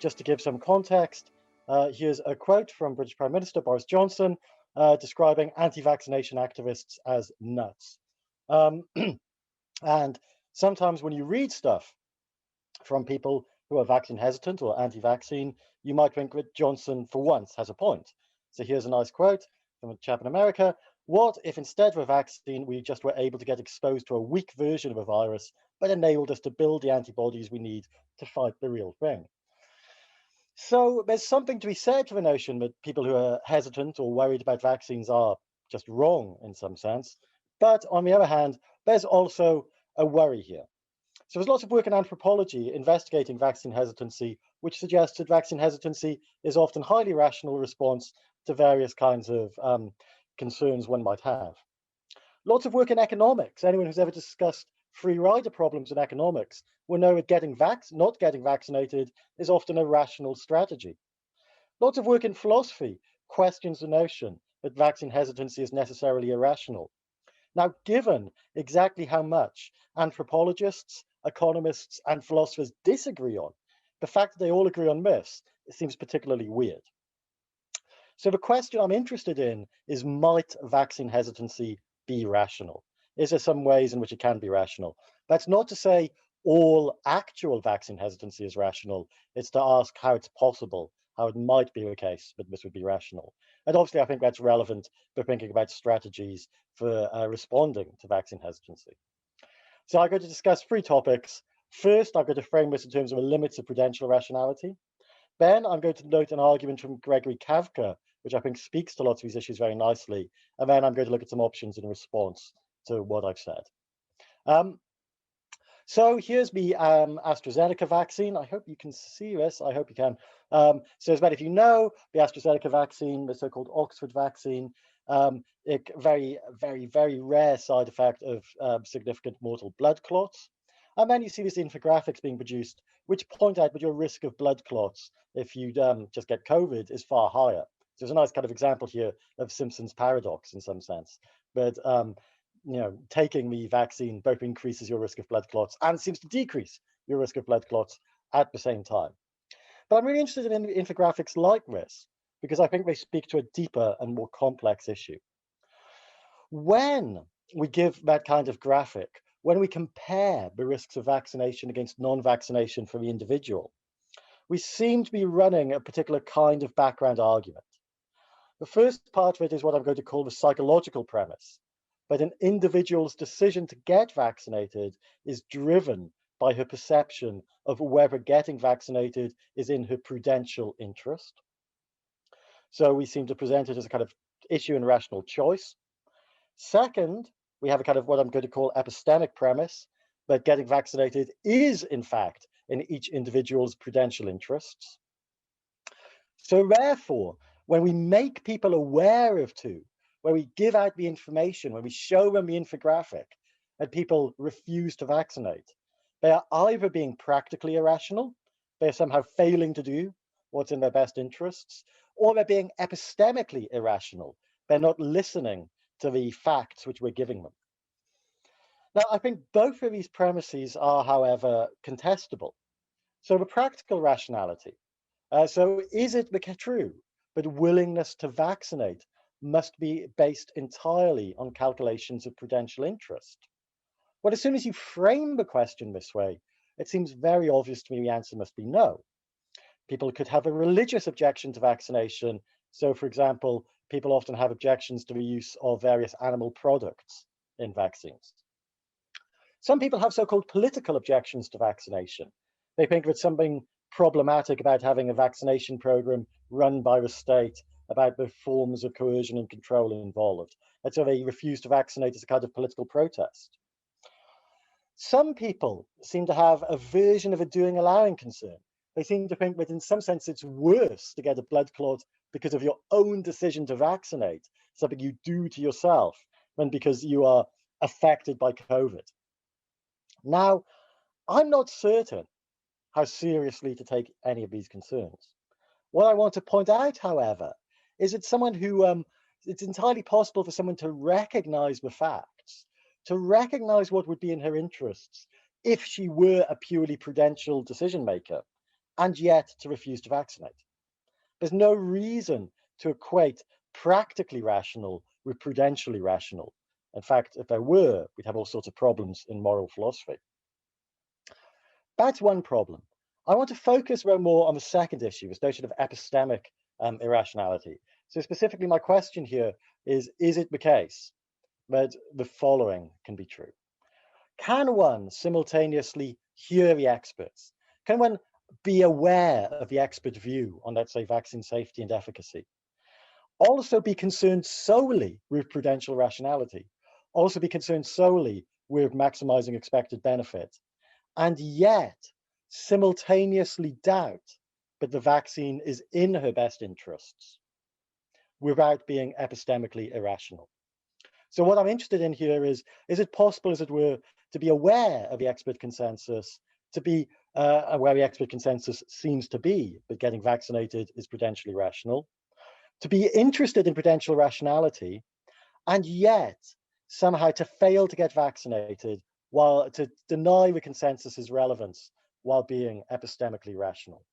just to give some context, here's a quote from British Prime Minister Boris Johnson describing anti-vaccination activists as nuts. And sometimes when you read stuff from people who are vaccine hesitant or anti-vaccine, you might think that Johnson, for once, has a point. So here's a nice quote from a chap in America. What if instead of a vaccine, we just were able to get exposed to a weak version of a virus, but enabled us to build the antibodies we need to fight the real thing? So there's something to be said for the notion that people who are hesitant or worried about vaccines are just wrong in some sense. But on the other hand, there's also a worry here. So there's lots of work in anthropology investigating vaccine hesitancy, which suggests that vaccine hesitancy is often a highly rational response to various kinds of concerns one might have. Lots of work in economics. Anyone who's ever discussed free rider problems in economics will know that not getting vaccinated is often a rational strategy. Lots of work in philosophy questions the notion that vaccine hesitancy is necessarily irrational. Now, given exactly how much anthropologists, economists, and philosophers disagree on, the fact that they all agree on this, it seems particularly weird. So the question I'm interested in is, might vaccine hesitancy be rational? Is there some ways in which it can be rational? That's not to say all actual vaccine hesitancy is rational. It's to ask how it's possible, how it might be the case that this would be rational. And obviously, I think that's relevant for thinking about strategies for responding to vaccine hesitancy. So I'm going to discuss three topics. First, I'm going to frame this in terms of the limits of prudential rationality. Then I'm going to note an argument from Gregory Kavka, which I think speaks to lots of these issues very nicely. And then I'm going to look at some options in response to what I've said. So here's the AstraZeneca vaccine. I hope you can see this. I hope you can. So as many of you know, the AstraZeneca vaccine, the so-called Oxford vaccine, a very, very, very rare side effect of significant mortal blood clots. And then you see these infographics being produced, which point out that your risk of blood clots, if you just get COVID, is far higher. So there's a nice kind of example here of Simpson's paradox in some sense. But taking the vaccine both increases your risk of blood clots and seems to decrease your risk of blood clots at the same time. But I'm really interested in infographics like this because I think they speak to a deeper and more complex issue. When we give that kind of graphic, when we compare the risks of vaccination against non-vaccination for the individual, we seem to be running a particular kind of background argument. The first part of it is what I'm going to call the psychological premise, that an individual's decision to get vaccinated is driven by her perception of whether getting vaccinated is in her prudential interest. So we seem to present it as a kind of issue in rational choice. Second, we have a kind of what I'm going to call epistemic premise, that getting vaccinated is, in fact, in each individual's prudential interests. So therefore, when we make people aware of two, where we give out the information, when we show them the infographic, and people refuse to vaccinate, they are either being practically irrational, they're somehow failing to do what's in their best interests, or they're being epistemically irrational. They're not listening to the facts which we're giving them. Now, I think both of these premises are, however, contestable. So the practical rationality. So is it true that willingness to vaccinate must be based entirely on calculations of prudential interest? Well, as soon as you frame the question this way, it seems very obvious to me the answer must be no. People could have a religious objection to vaccination. So, for example, people often have objections to the use of various animal products in vaccines. Some people have so-called political objections to vaccination. They think that something problematic about having a vaccination program run by the state, about the forms of coercion and control involved. And so they refuse to vaccinate as a kind of political protest. Some people seem to have a version of a doing allowing concern. They seem to think that in some sense it's worse to get a blood clot because of your own decision to vaccinate, something you do to yourself, than because you are affected by COVID. Now, I'm not certain how seriously to take any of these concerns. What I want to point out, however, is that someone who, it's entirely possible for someone to recognize the facts, to recognize what would be in her interests if she were a purely prudential decision maker, and yet to refuse to vaccinate. There's no reason to equate practically rational with prudentially rational. In fact, if there were, we'd have all sorts of problems in moral philosophy. That's one problem. I want to focus more on the second issue, this notion of epistemic irrationality. So specifically, my question here is it the case that the following can be true? Can one simultaneously hear the experts? Can one be aware of the expert view on, let's say, vaccine safety and efficacy? Also be concerned solely with prudential rationality? Also be concerned solely with maximizing expected benefit? And yet simultaneously doubt that the vaccine is in her best interests without being epistemically irrational? So what I'm interested in here is it possible, as it were, to be aware of the expert consensus, to be where the expert consensus seems to be, but getting vaccinated is prudentially rational, to be interested in prudential rationality, and yet somehow to fail to get vaccinated, while to deny the consensus's relevance while being epistemically rational.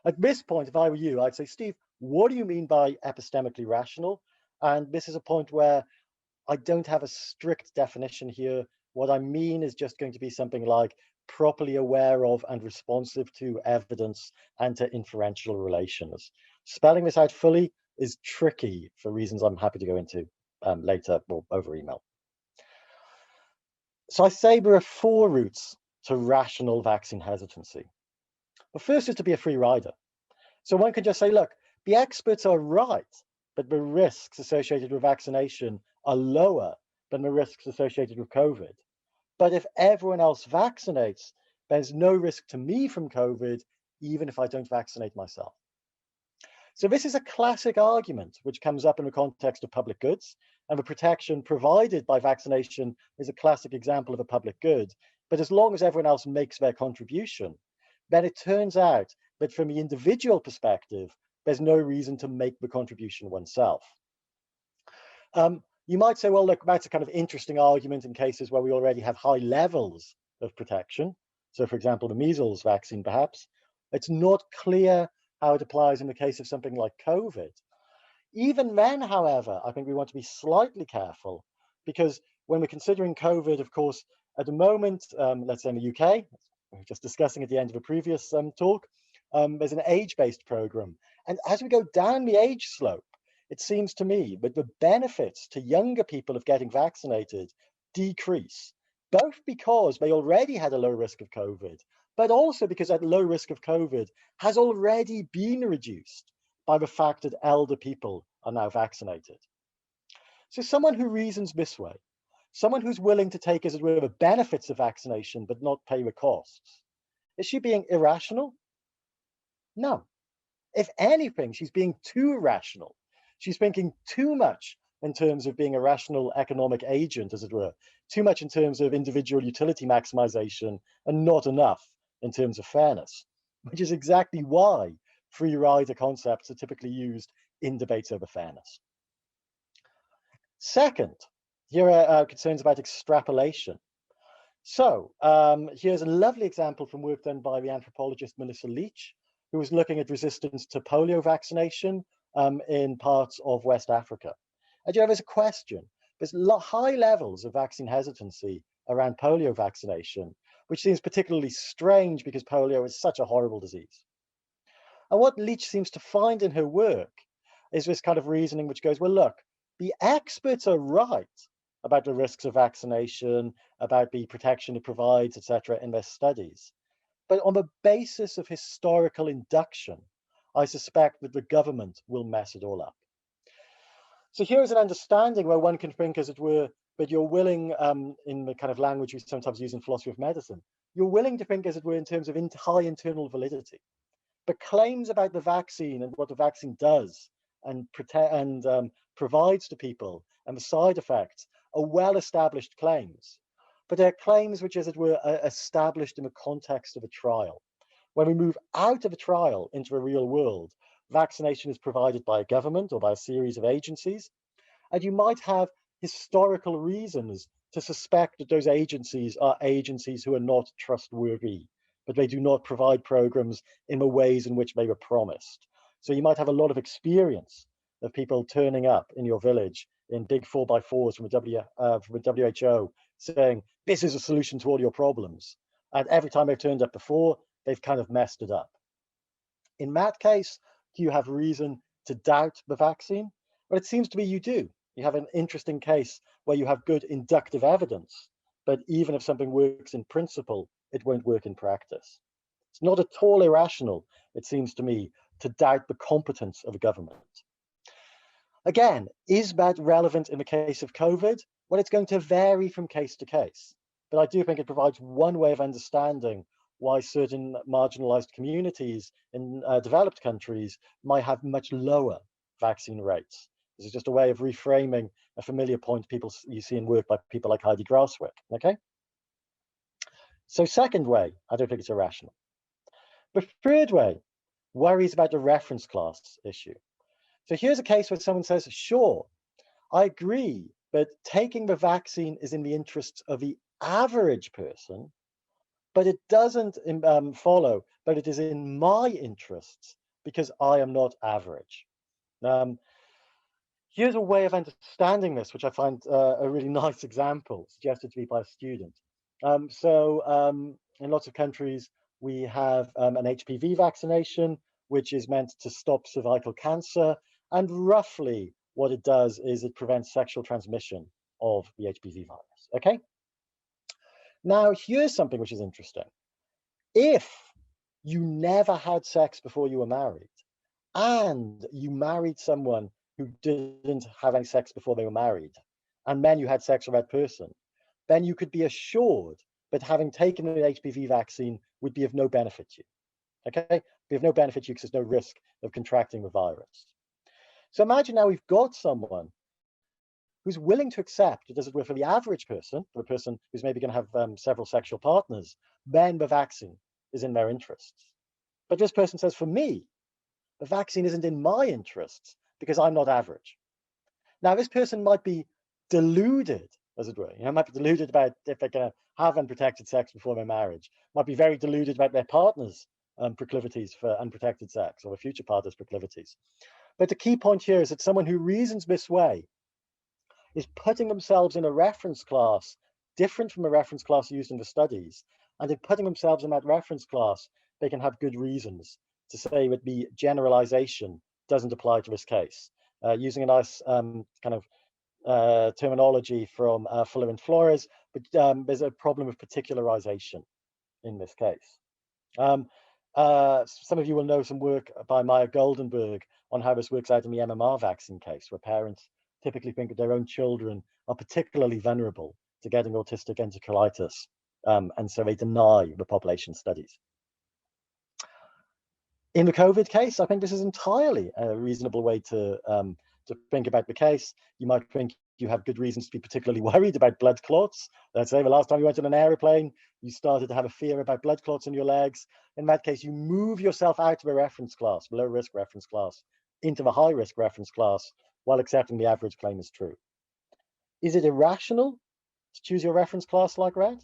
At this point, if I were you, I'd say, Steve, what do you mean by epistemically rational? And this is a point where I don't have a strict definition here. What I mean is just going to be something like properly aware of and responsive to evidence and to inferential relations. Spelling this out fully is tricky for reasons I'm happy to go into later or over email. So I say there are 4 routes to rational vaccine hesitancy. The first is to be a free rider. So one can just say, look, the experts are right, but the risks associated with vaccination are lower than the risks associated with COVID. But if everyone else vaccinates, there's no risk to me from COVID, even if I don't vaccinate myself. So this is a classic argument which comes up in the context of public goods, and the protection provided by vaccination is a classic example of a public good. But as long as everyone else makes their contribution, then it turns out that from the individual perspective, there's no reason to make the contribution oneself. You might say, well, look, that's a kind of interesting argument in cases where we already have high levels of protection. So, for example, the measles vaccine, perhaps. It's not clear how it applies in the case of something like COVID. Even then, however, I think we want to be slightly careful, because when we're considering COVID, of course, at the moment, let's say in the UK, we were just discussing at the end of a previous talk, there's an age-based program. And as we go down the age slope, it seems to me that the benefits to younger people of getting vaccinated decrease, both because they already had a low risk of COVID, but also because that low risk of COVID has already been reduced by the fact that elder people are now vaccinated. So someone who reasons this way, someone who's willing to take, as it were, the benefits of vaccination but not pay the costs, is she being irrational? No. If anything, she's being too rational. She's thinking too much in terms of being a rational economic agent, as it were, too much in terms of individual utility maximization, and not enough in terms of fairness, which is exactly why free rider concepts are typically used in debates over fairness. Second, here are concerns about extrapolation. So here's a lovely example from work done by the anthropologist Melissa Leech, who was looking at resistance to polio vaccination in parts of West Africa. And there's a question. There's high levels of vaccine hesitancy around polio vaccination, which seems particularly strange because polio is such a horrible disease. And what Leech seems to find in her work is this kind of reasoning which goes, well, look, the experts are right about the risks of vaccination, about the protection it provides, etc., in their studies. But on the basis of historical induction, I suspect that the government will mess it all up. So here's an understanding where one can think, as it were, that you're willing, in the kind of language we sometimes use in philosophy of medicine, you're willing to think, as it were, in terms of high internal validity. But claims about the vaccine and what the vaccine does and provides to people and the side effects are well-established claims. But they're claims which, as it were, are established in the context of a trial. When we move out of a trial into a real world, vaccination is provided by a government or by a series of agencies, and you might have historical reasons to suspect that those agencies are agencies who are not trustworthy, but they do not provide programs in the ways in which they were promised. So you might have a lot of experience of people turning up in your village in big 4x4s from the WHO saying, this is a solution to all your problems. And every time they've turned up before, they've kind of messed it up. In that case, do you have reason to doubt the vaccine? Well, it seems to me you do. You have an interesting case where you have good inductive evidence, but even if something works in principle, it won't work in practice. It's not at all irrational, it seems to me, to doubt the competence of a government. Again, is that relevant in the case of COVID? Well, it's going to vary from case to case, but I do think it provides one way of understanding why certain marginalized communities in developed countries might have much lower vaccine rates. This is just a way of reframing a familiar point you see in work by people like Heidi Graswick, okay? So second way, I don't think it's irrational. The third way, worries about the reference class issue. So here's a case where someone says, sure, I agree, but taking the vaccine is in the interests of the average person, but it doesn't follow, but it is in my interests because I am not average. Here's a way of understanding this, which I find a really nice example suggested to me by a student. In lots of countries, we have an HPV vaccination, which is meant to stop cervical cancer. And roughly what it does is it prevents sexual transmission of the HPV virus, okay? Now, here's something which is interesting. If you never had sex before you were married, and you married someone who didn't have any sex before they were married, and then you had sex with that person, then you could be assured that having taken the HPV vaccine would be of no benefit to you, okay? Be of no benefit to you because there's no risk of contracting the virus. So imagine now we've got someone who's willing to accept, as it were, for the average person, for a person who's maybe going to have several sexual partners, then the vaccine is in their interests. But this person says, for me, the vaccine isn't in my interests because I'm not average. Now, this person might be deluded, as it were, might be deluded about if they're going to have unprotected sex before their marriage, might be very deluded about their partner's proclivities for unprotected sex or a future partner's proclivities. But the key point here is that someone who reasons this way is putting themselves in a reference class different from a reference class used in the studies. And in putting themselves in that reference class, they can have good reasons to say that the generalization doesn't apply to this case. Using a nice terminology from Fuller and Flores, but there's a problem of particularization in this case. Some of you will know some work by Maya Goldenberg on how this works out in the MMR vaccine case, where parents typically think that their own children are particularly vulnerable to getting autistic enterocolitis, and so they deny the population studies. In the COVID case, I think this is entirely a reasonable way to think about the case. You might think you have good reasons to be particularly worried about blood clots. Let's say the last time you went in an airplane, you started to have a fear about blood clots in your legs. In that case, you move yourself out of a reference class, low risk reference class, into the high risk reference class, while accepting the average claim is true. Is it irrational to choose your reference class like that?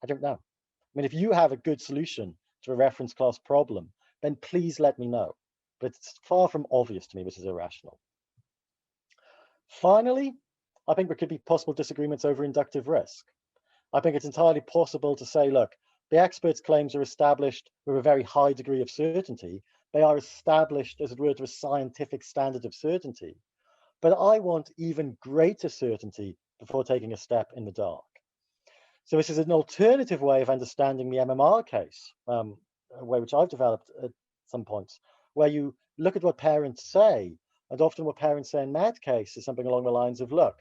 I don't know. I mean, if you have a good solution to a reference class problem, then please let me know. But it's far from obvious to me this is irrational. Finally, I think there could be possible disagreements over inductive risk. I think it's entirely possible to say, look, the experts' claims are established with a very high degree of certainty. They are established, as it were, to a scientific standard of certainty. But I want even greater certainty before taking a step in the dark. So this is an alternative way of understanding the MMR case, a way which I've developed at some points, where you look at what parents say, and often what parents say in that case is something along the lines of, look,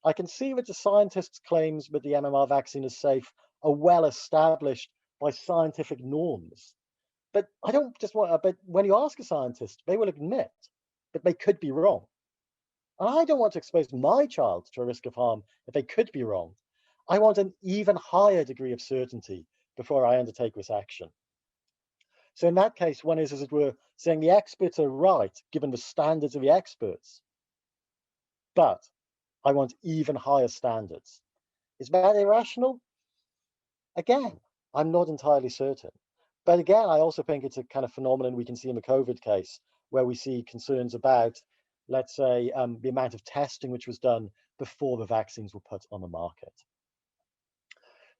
I can see that the scientists' claims that the MMR vaccine is safe are well established by scientific norms. But I don't just want, but when you ask a scientist, they will admit that they could be wrong. And I don't want to expose my child to a risk of harm if they could be wrong. I want an even higher degree of certainty before I undertake this action. So in that case, one is, as it were, saying the experts are right, given the standards of the experts, but I want even higher standards. Is that irrational? Again, I'm not entirely certain. But again, I also think it's a kind of phenomenon we can see in the COVID case, where we see concerns about, let's say, the amount of testing which was done before the vaccines were put on the market.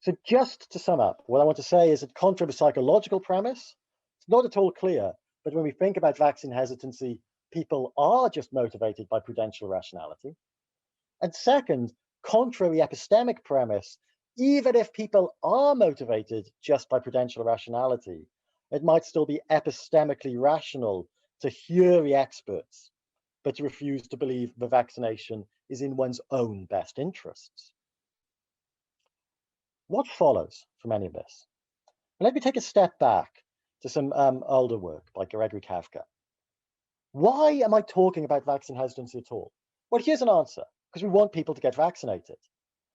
So just to sum up, what I want to say is that contra the psychological premise, it's not at all clear, but when we think about vaccine hesitancy, people are just motivated by prudential rationality. And second, contra the epistemic premise, even if people are motivated just by prudential rationality, it might still be epistemically rational to hear the experts, but to refuse to believe the vaccination is in one's own best interests. What follows from any of this? Let me take a step back to some older work by Gregory Kavka. Why am I talking about vaccine hesitancy at all? Well, here's an answer. Because we want people to get vaccinated.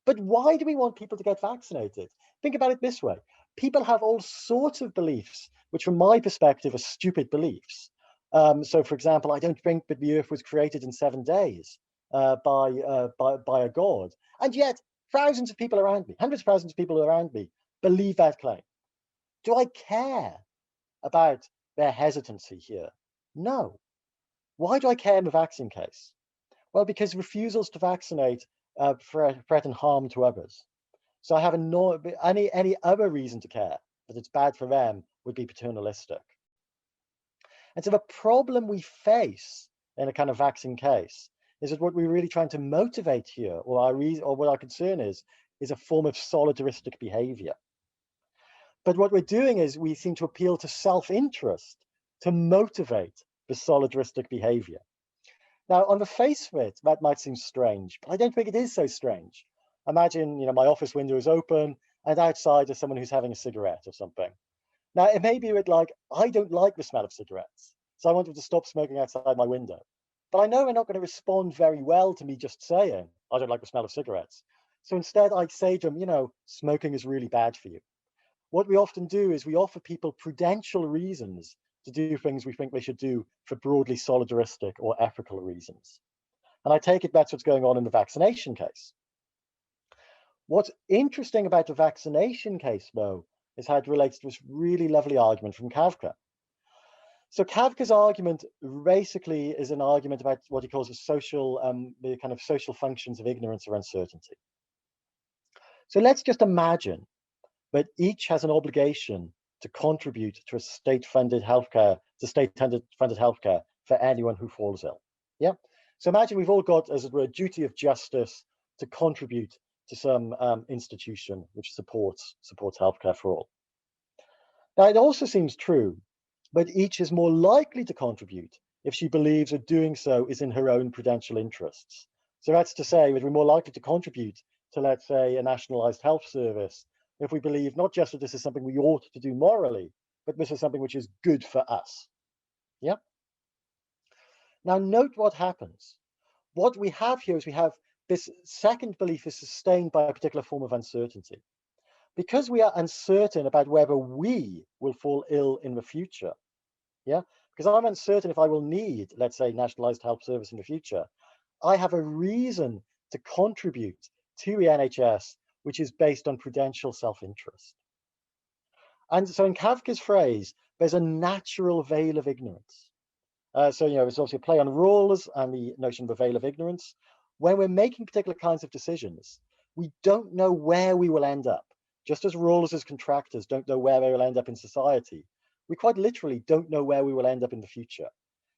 But why do we want people to get vaccinated? Think about it this way. People have all sorts of beliefs, which from my perspective are stupid beliefs. So, for example, I don't think that the earth was created in 7 days by a god. And yet, thousands of people around me, hundreds of thousands of people around me, believe that claim. Do I care about their hesitancy here? No. Why do I care in the vaccine case? Well, because refusals to vaccinate threaten harm to others. So I have any other reason to care that it's bad for them would be paternalistic. And so the problem we face in a kind of vaccine case is that what we're really trying to motivate here, or what our concern is a form of solidaristic behavior. But what we're doing is we seem to appeal to self-interest to motivate the solidaristic behavior. Now, on the face of it, that might seem strange, but I don't think it is so strange. Imagine, my office window is open, and outside is someone who's having a cigarette or something. Now, it may be like, I don't like the smell of cigarettes, so I want them to stop smoking outside my window. But I know they're not going to respond very well to me just saying, I don't like the smell of cigarettes. So instead, I say to them, smoking is really bad for you. What we often do is we offer people prudential reasons to do things we think they should do for broadly solidaristic or ethical reasons. And I take it that's what's going on in the vaccination case. What's interesting about the vaccination case, though, is how it relates to this really lovely argument from Kavka. So Kavka's argument basically is an argument about what he calls the kind of social functions of ignorance or uncertainty. So let's just imagine that each has an obligation to contribute to a state-funded healthcare, for anyone who falls ill. Yeah. So imagine we've all got, as it were, a duty of justice to contribute to some institution which supports healthcare for all. Now, it also seems true, but each is more likely to contribute if she believes that doing so is in her own prudential interests. So that's to say that we're more likely to contribute to, let's say, a nationalized health service if we believe not just that this is something we ought to do morally, but this is something which is good for us. Yeah. Now, note what happens. What we have here is we have this second belief is sustained by a particular form of uncertainty. Because we are uncertain about whether we will fall ill in the future. Yeah. Because I'm uncertain if I will need, let's say, nationalized health service in the future. I have a reason to contribute to the NHS, which is based on prudential self-interest. And so in Kavka's phrase, there's a natural veil of ignorance. So, it's obviously a play on rules and the notion of a veil of ignorance. When we're making particular kinds of decisions, we don't know where we will end up. Just as rulers as contractors don't know where they will end up in society, we quite literally don't know where we will end up in the future.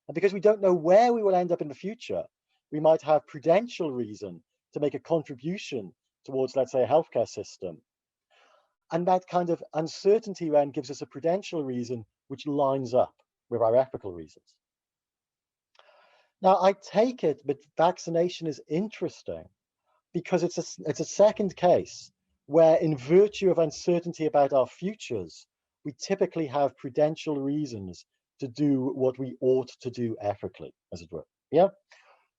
And because we don't know where we will end up in the future, we might have prudential reason to make a contribution towards, let's say, a healthcare system. And that kind of uncertainty then gives us a prudential reason which lines up with our ethical reasons. Now, I take it that vaccination is interesting because it's a second case where, in virtue of uncertainty about our futures, we typically have prudential reasons to do what we ought to do ethically, as it were. Yeah.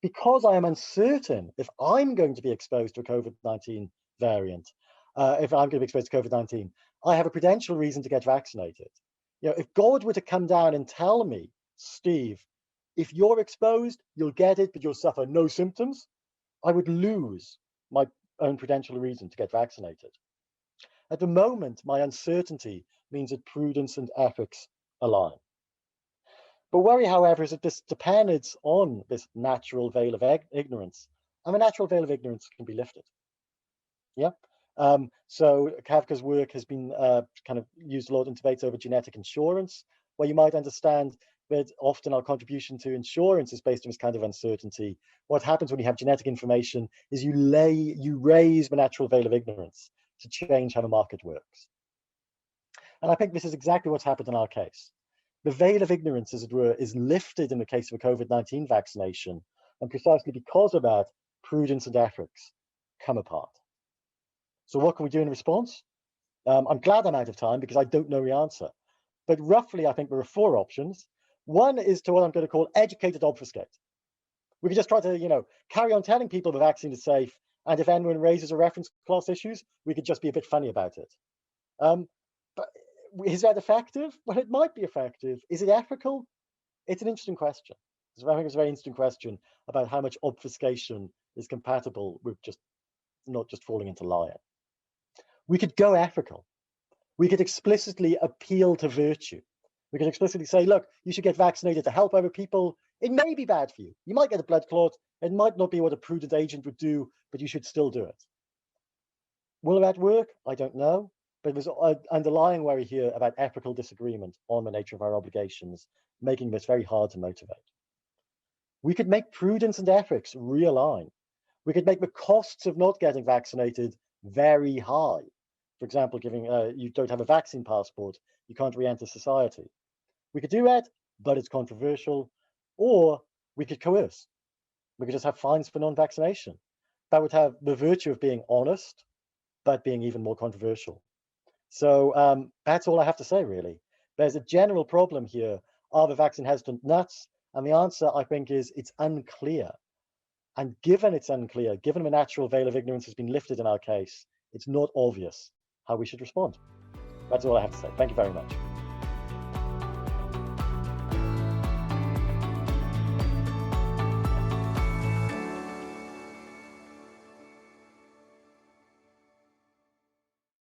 Because I am uncertain if I'm going to be exposed to a COVID-19 variant, if I'm going to be exposed to COVID-19, I have a prudential reason to get vaccinated. If God were to come down and tell me, Steve, if you're exposed, you'll get it, but you'll suffer no symptoms, I would lose my own prudential reason to get vaccinated. At the moment, my uncertainty means that prudence and ethics align. But worry, however, is that this depends on this natural veil of ignorance, and the natural veil of ignorance can be lifted. Yeah. So Kavka's work has been kind of used a lot in debates over genetic insurance, where you might understand that often our contribution to insurance is based on this kind of uncertainty. What happens when you have genetic information is you raise the natural veil of ignorance to change how the market works. And I think this is exactly what's happened in our case. The veil of ignorance, as it were, is lifted in the case of a COVID-19 vaccination, and precisely because of that, prudence and ethics come apart. So what can we do in response? I'm glad I'm out of time because I don't know the answer. But roughly, I think there are 4 options. One is to what I'm going to call educated obfuscate. We could just try to, carry on telling people the vaccine is safe, and if anyone raises a reference class issues, we could just be a bit funny about it. But is that effective? Well, it might be effective. Is it ethical? It's an interesting question. I think it's a very interesting question about how much obfuscation is compatible with not just falling into lying. We could go ethical. We could explicitly appeal to virtue. We could explicitly say, look, you should get vaccinated to help other people. It may be bad for you. You might get a blood clot. It might not be what a prudent agent would do, but you should still do it. Will that work? I don't know. But there's an underlying worry here about ethical disagreement on the nature of our obligations, making this very hard to motivate. We could make prudence and ethics realign. We could make the costs of not getting vaccinated very high. For example, giving you don't have a vaccine passport, you can't re-enter society. We could do that, but it's controversial. Or we could coerce. We could just have fines for non-vaccination. That would have the virtue of being honest, but being even more controversial. So that's all I have to say, really. There's a general problem here. Are the vaccine hesitant nuts? And the answer, I think, is it's unclear. And given it's unclear, given the natural veil of ignorance has been lifted in our case, it's not obvious how we should respond. That's all I have to say. Thank you very much.